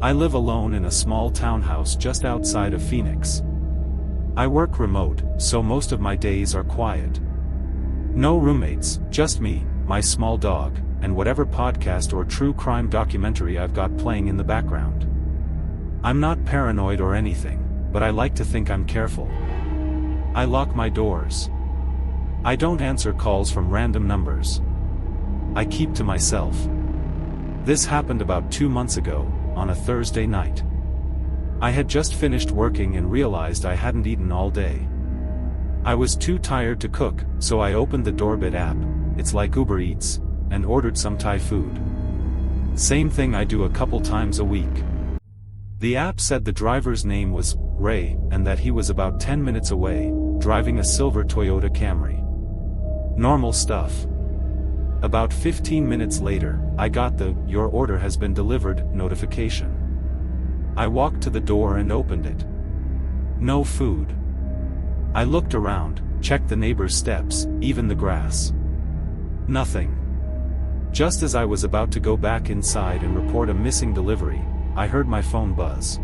I live alone in a small townhouse just outside of Phoenix. I work remote, so most of my days are quiet. No roommates, just me, my small dog, and whatever podcast or true crime documentary I've got playing in the background. I'm not paranoid or anything, but I like to think I'm careful. I lock my doors. I don't answer calls from random numbers. I keep to myself. This happened about 2 months ago, on a Thursday night. I had just finished working and realized I hadn't eaten all day. I was too tired to cook, so I opened the Doorbit app, it's like Uber Eats, and ordered some Thai food. Same thing I do a couple times a week. The app said the driver's name was Ray, and that he was about 10 minutes away, driving a silver Toyota Camry. Normal stuff. About 15 minutes later, I got the "Your order has been delivered" notification. I walked to the door and opened it. No food. I looked around, checked the neighbor's steps, even the grass. Nothing. Just as I was about to go back inside and report a missing delivery, I heard my phone buzz.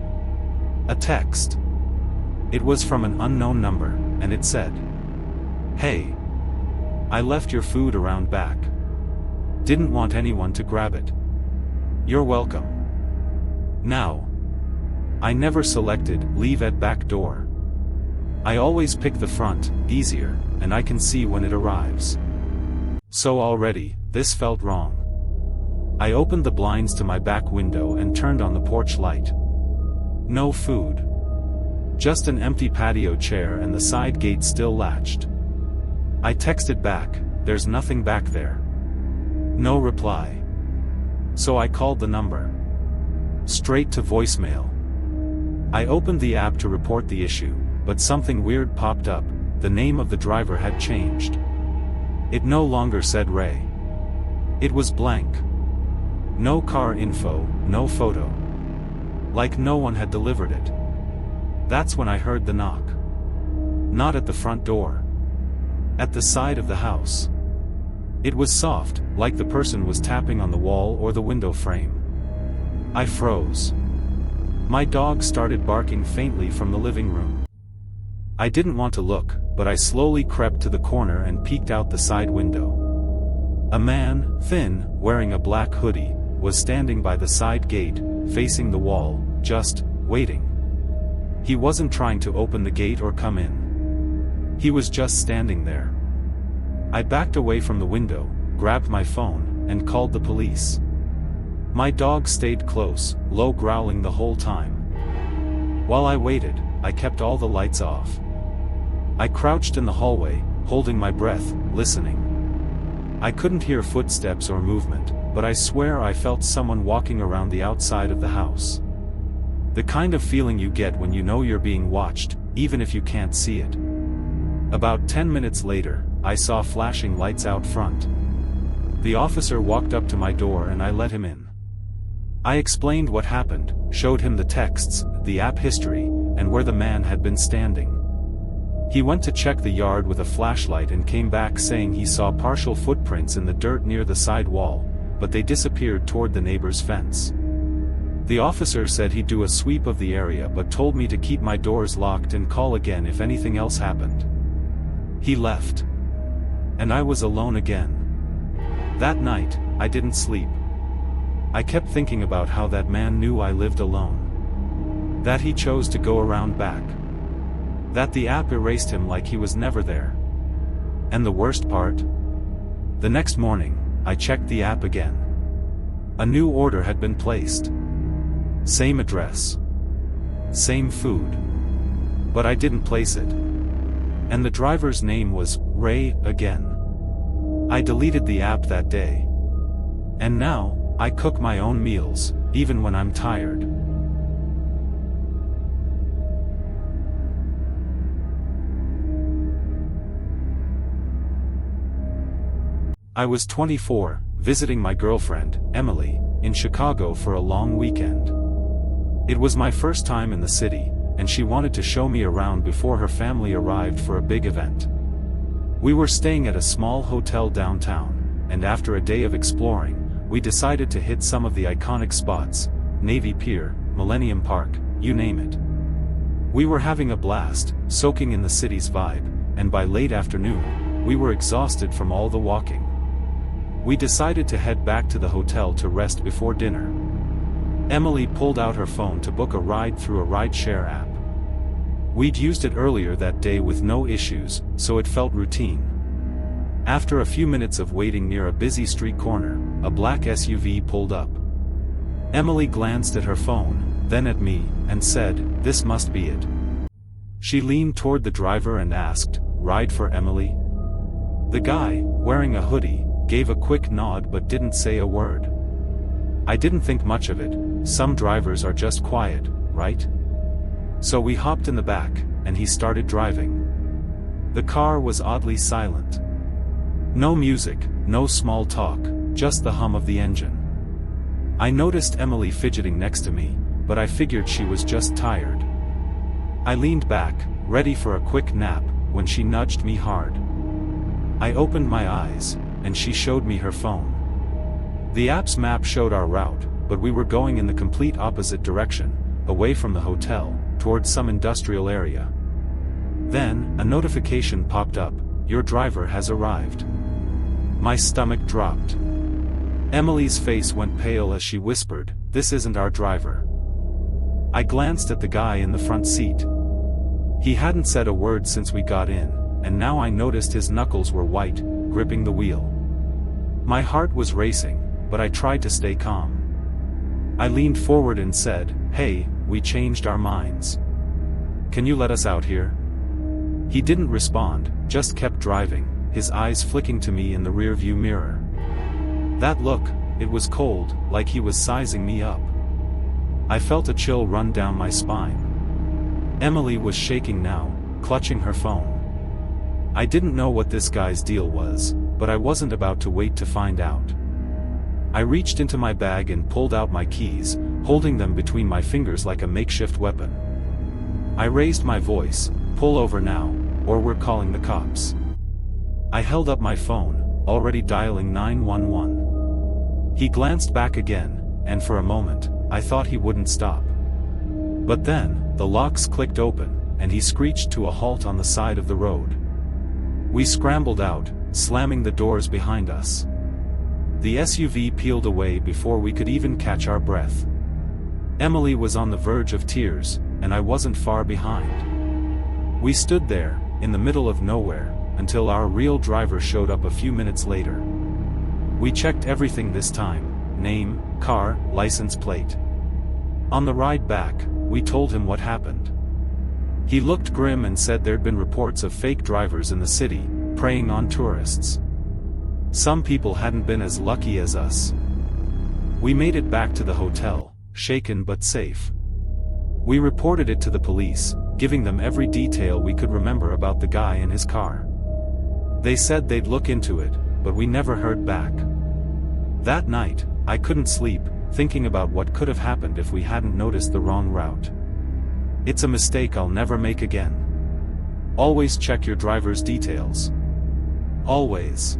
A text. It was from an unknown number, and it said, "Hey. I left your food around back. Didn't want anyone to grab it. You're welcome." Now. I never selected "leave at back door." I always pick the front, easier, and I can see when it arrives. So already, this felt wrong. I opened the blinds to my back window and turned on the porch light. No food. Just an empty patio chair and the side gate still latched. I texted back, "There's nothing back there." No reply. So I called the number. Straight to voicemail. I opened the app to report the issue, but something weird popped up. The name of the driver had changed. It no longer said Ray. It was blank. No car info, no photo. Like no one had delivered it. That's when I heard the knock. Not at the front door. At the side of the house. It was soft, like the person was tapping on the wall or the window frame. I froze. My dog started barking faintly from the living room. I didn't want to look, but I slowly crept to the corner and peeked out the side window. A man, thin, wearing a black hoodie, was standing by the side gate, facing the wall, just waiting. He wasn't trying to open the gate or come in. He was just standing there. I backed away from the window, grabbed my phone, and called the police. My dog stayed close, low growling the whole time. While I waited, I kept all the lights off. I crouched in the hallway, holding my breath, listening. I couldn't hear footsteps or movement, but I swear I felt someone walking around the outside of the house. The kind of feeling you get when you know you're being watched, even if you can't see it. About 10 minutes later, I saw flashing lights out front. The officer walked up to my door and I let him in. I explained what happened, showed him the texts, the app history, and where the man had been standing. He went to check the yard with a flashlight and came back saying he saw partial footprints in the dirt near the side wall, but they disappeared toward the neighbor's fence. The officer said he'd do a sweep of the area but told me to keep my doors locked and call again if anything else happened. He left. And I was alone again. That night, I didn't sleep. I kept thinking about how that man knew I lived alone. That he chose to go around back. That the app erased him like he was never there. And the worst part? The next morning, I checked the app again. A new order had been placed. Same address. Same food. But I didn't place it. And the driver's name was Ray again. I deleted the app that day. And now, I cook my own meals, even when I'm tired. I was 24, visiting my girlfriend, Emily, in Chicago for a long weekend. It was my first time in the city, and she wanted to show me around before her family arrived for a big event. We were staying at a small hotel downtown, and after a day of exploring, we decided to hit some of the iconic spots: Navy Pier, Millennium Park, you name it. We were having a blast, soaking in the city's vibe, and by late afternoon, we were exhausted from all the walking. We decided to head back to the hotel to rest before dinner. Emily pulled out her phone to book a ride through a ride-share app. We'd used it earlier that day with no issues, so it felt routine. After a few minutes of waiting near a busy street corner, a black SUV pulled up. Emily glanced at her phone, then at me, and said, "This must be it." She leaned toward the driver and asked, "Ride for Emily?" The guy, wearing a hoodie, gave a quick nod but didn't say a word. I didn't think much of it. Some drivers are just quiet, right? So we hopped in the back, and he started driving. The car was oddly silent. No music, no small talk, just the hum of the engine. I noticed Emily fidgeting next to me, but I figured she was just tired. I leaned back, ready for a quick nap, when she nudged me hard. I opened my eyes, and she showed me her phone. The app's map showed our route, but we were going in the complete opposite direction, away from the hotel, towards some industrial area. Then, a notification popped up, "Your driver has arrived." My stomach dropped. Emily's face went pale as she whispered, "This isn't our driver." I glanced at the guy in the front seat. He hadn't said a word since we got in, and now I noticed his knuckles were white, gripping the wheel. My heart was racing, but I tried to stay calm. I leaned forward and said, "Hey, we changed our minds. Can you let us out here?" He didn't respond, just kept driving, his eyes flicking to me in the rearview mirror. That look, it was cold, like he was sizing me up. I felt a chill run down my spine. Emily was shaking now, clutching her phone. I didn't know what this guy's deal was, but I wasn't about to wait to find out. I reached into my bag and pulled out my keys, holding them between my fingers like a makeshift weapon. I raised my voice, "Pull over now, or we're calling the cops." I held up my phone, already dialing 911. He glanced back again, and for a moment, I thought he wouldn't stop. But then, the locks clicked open, and he screeched to a halt on the side of the road. We scrambled out, slamming the doors behind us. The SUV peeled away before we could even catch our breath. Emily was on the verge of tears, and I wasn't far behind. We stood there, in the middle of nowhere, until our real driver showed up a few minutes later. We checked everything this time: name, car, license plate. On the ride back, we told him what happened. He looked grim and said there'd been reports of fake drivers in the city, preying on tourists. Some people hadn't been as lucky as us. We made it back to the hotel, shaken but safe. We reported it to the police, giving them every detail we could remember about the guy in his car. They said they'd look into it, but we never heard back. That night, I couldn't sleep, thinking about what could have happened if we hadn't noticed the wrong route. It's a mistake I'll never make again. Always check your driver's details. Always.